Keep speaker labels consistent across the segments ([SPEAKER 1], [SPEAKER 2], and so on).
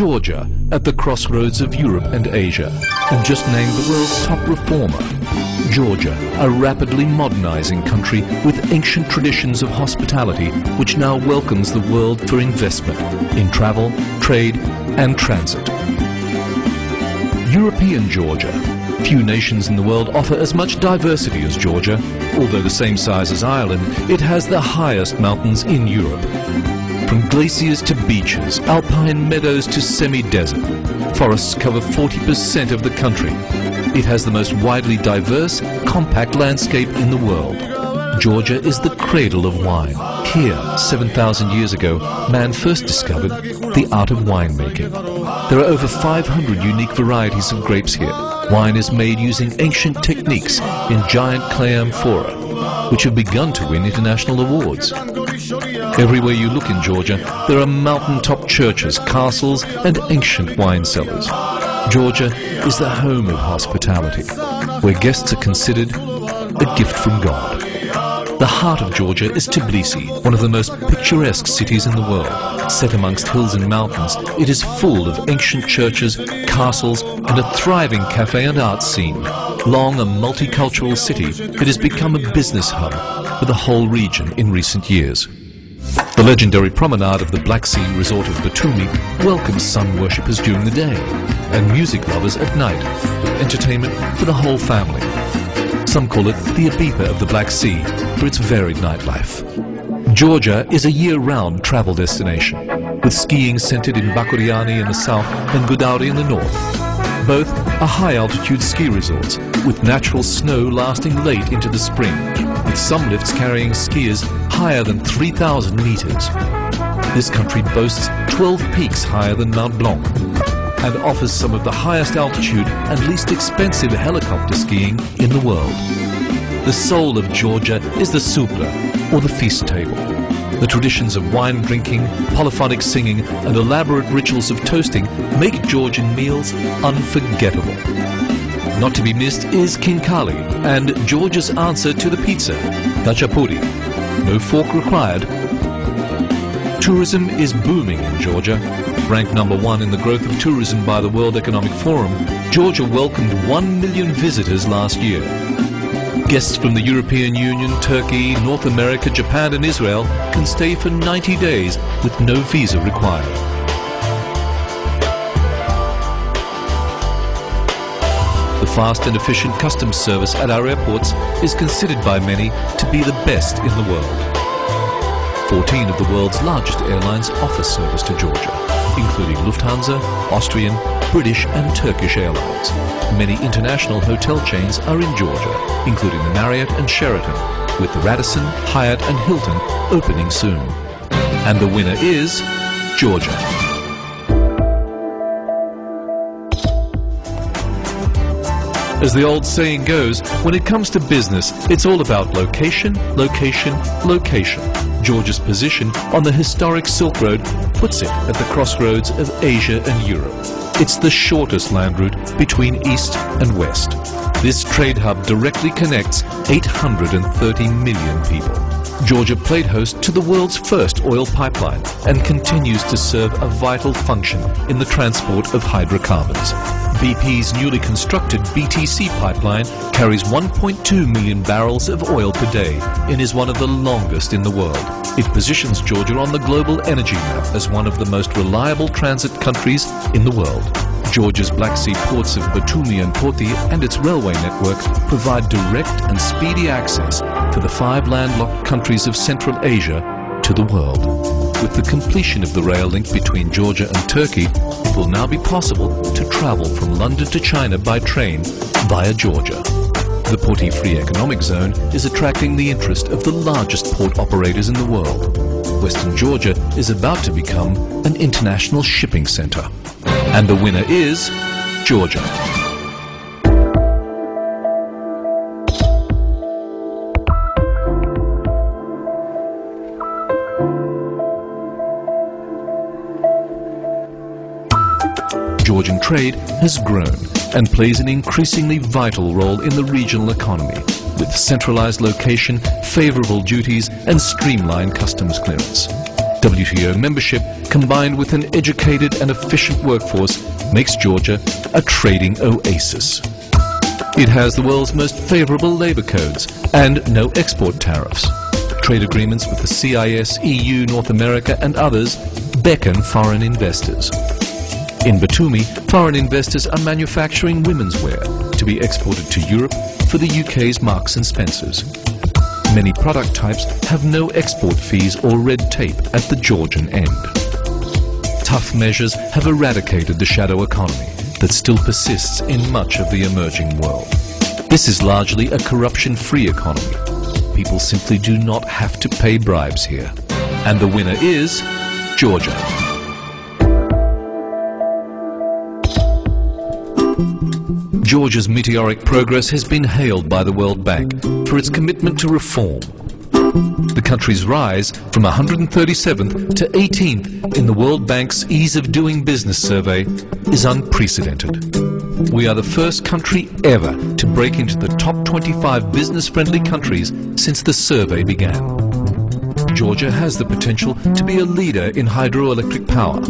[SPEAKER 1] Georgia, at the crossroads of Europe and Asia, and just named the world's top reformer. Georgia, a rapidly modernizing country with ancient traditions of hospitality, which now welcomes the world for investment in travel, trade, and transit. European Georgia. Few nations in the world offer as much diversity as Georgia. Although the same size as Ireland, it has the highest mountains in Europe. From glaciers to beaches, alpine meadows to semi-desert, forests cover 40% of the country. It has the most widely diverse, compact landscape in the world. Georgia is the cradle of wine. Here, 7,000 years ago, man first discovered the art of winemaking. There are over 500 unique varieties of grapes here. Wine is made using ancient techniques in giant clay amphora, which have begun to win international awards. Everywhere you look in Georgia, there are mountaintop churches, castles, and ancient wine cellars. Georgia is the home of hospitality, where guests are considered a gift from God. The heart of Georgia is Tbilisi, one of the most picturesque cities in the world. Set amongst hills and mountains, it is full of ancient churches, castles, and a thriving cafe and art scene. Long a multicultural city, it has become a business hub for the whole region in recent years. The legendary promenade of the Black Sea resort of Batumi welcomes sun worshippers during the day and music lovers at night, entertainment for the whole family. Some call it the Ibiza of the Black Sea for its varied nightlife. Georgia is a year-round travel destination, with skiing centered in Bakuriani in the south and Gudauri in the north. Both are high-altitude ski resorts, with natural snow lasting late into the spring, with some lifts carrying skiers higher than 3,000 meters. This country boasts 12 peaks higher than Mount Blanc, and offers some of the highest altitude and least expensive helicopter skiing in the world. The soul of Georgia is the supla, or the feast table. The traditions of wine drinking, polyphonic singing, and elaborate rituals of toasting make Georgian meals unforgettable. Not to be missed is kinkali, and Georgia's answer to the pizza, khachapuri. No fork required. Tourism is booming in Georgia. Ranked #1 in the growth of tourism by the World Economic Forum, Georgia welcomed 1 million visitors last year. Guests from the European Union, Turkey, North America, Japan and Israel can stay for 90 days with no visa required. The fast and efficient customs service at our airports is considered by many to be the best in the world. 14 of the world's largest airlines offer service to Georgia, including Lufthansa, Austrian, British and Turkish Airlines. Many international hotel chains are in Georgia, including the Marriott and Sheraton, with the Radisson, Hyatt and Hilton opening soon. And the winner is Georgia. As the old saying goes, when it comes to business, it's all about location, location, location. Georgia's position on the historic Silk Road puts it at the crossroads of Asia and Europe. It's the shortest land route between east and west. This trade hub directly connects 830 million people. Georgia played host to the world's first oil pipeline and continues to serve a vital function in the transport of hydrocarbons. BP's newly constructed BTC pipeline carries 1.2 million barrels of oil per day and is one of the longest in the world. It positions Georgia on the global energy map as one of the most reliable transit countries in the world. Georgia's Black Sea ports of Batumi and Poti and its railway network provide direct and speedy access to the 5 landlocked countries of Central Asia to the world. With the completion of the rail link between Georgia and Turkey, it will now be possible to travel from London to China by train via Georgia. The Poti Free Economic Zone is attracting the interest of the largest port operators in the world. Western Georgia is about to become an international shipping center. And the winner is Georgia. Georgian trade has grown and plays an increasingly vital role in the regional economy, with centralized location, favorable duties and streamlined customs clearance. WTO membership, combined with an educated and efficient workforce, makes Georgia a trading oasis. It has the world's most favorable labor codes and no export tariffs. Trade agreements with the CIS, EU, North America and others beckon foreign investors. In Batumi, foreign investors are manufacturing women's wear to be exported to Europe for the UK's Marks and Spencers. Many product types have no export fees or red tape at the Georgian end. Tough measures have eradicated the shadow economy that still persists in much of the emerging world. This is largely a corruption-free economy. People simply do not have to pay bribes here. And the winner is Georgia. Georgia's meteoric progress has been hailed by the World Bank for its commitment to reform. The country's rise from 137th to 18th in the World Bank's Ease of Doing Business survey is unprecedented. We are the first country ever to break into the top 25 business-friendly countries since the survey began. Georgia has the potential to be a leader in hydroelectric power.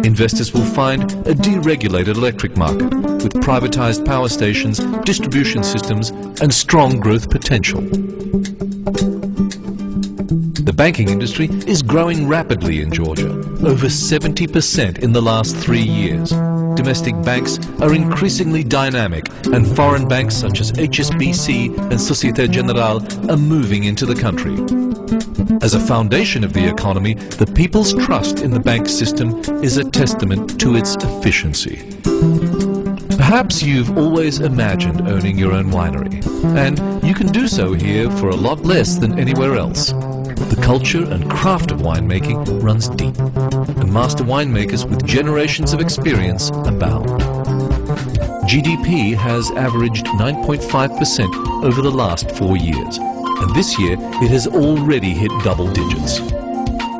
[SPEAKER 1] Investors will find a deregulated electric market with privatized power stations, distribution systems, and strong growth potential. The banking industry is growing rapidly in Georgia, over 70% in the last 3 years. Domestic banks are increasingly dynamic, and foreign banks such as HSBC and Societe Generale are moving into the country. As a foundation of the economy, the people's trust in the bank system is a testament to its efficiency. Perhaps you've always imagined owning your own winery, and you can do so here for a lot less than anywhere else. The culture and craft of winemaking runs deep, and master winemakers with generations of experience abound. GDP has averaged 9.5% over the last 4 years, and this year it has already hit double digits.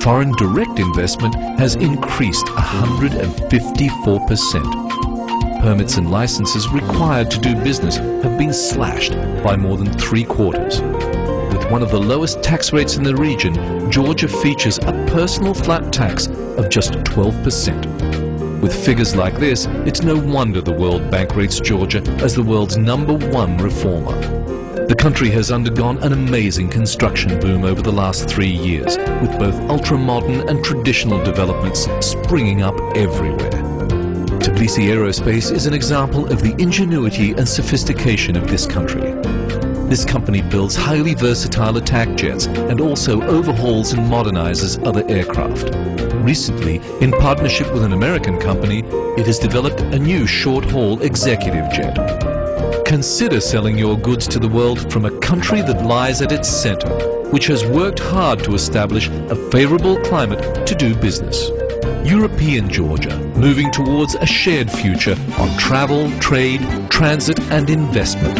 [SPEAKER 1] Foreign direct investment has increased 154%. Permits and licenses required to do business have been slashed by more than 3/4. With one of the lowest tax rates in the region, Georgia features a personal flat tax of just 12%. With figures like this, it's no wonder the World Bank rates Georgia as the world's #1 reformer. The country has undergone an amazing construction boom over the last 3 years, with both ultra-modern and traditional developments springing up everywhere. Tbilisi Aerospace is an example of the ingenuity and sophistication of this country. This company builds highly versatile attack jets and also overhauls and modernizes other aircraft. Recently, in partnership with an American company, it has developed a new short-haul executive jet. Consider selling your goods to the world from a country that lies at its center, which has worked hard to establish a favorable climate to do business. European Georgia, moving towards a shared future on travel, trade, transit and investment.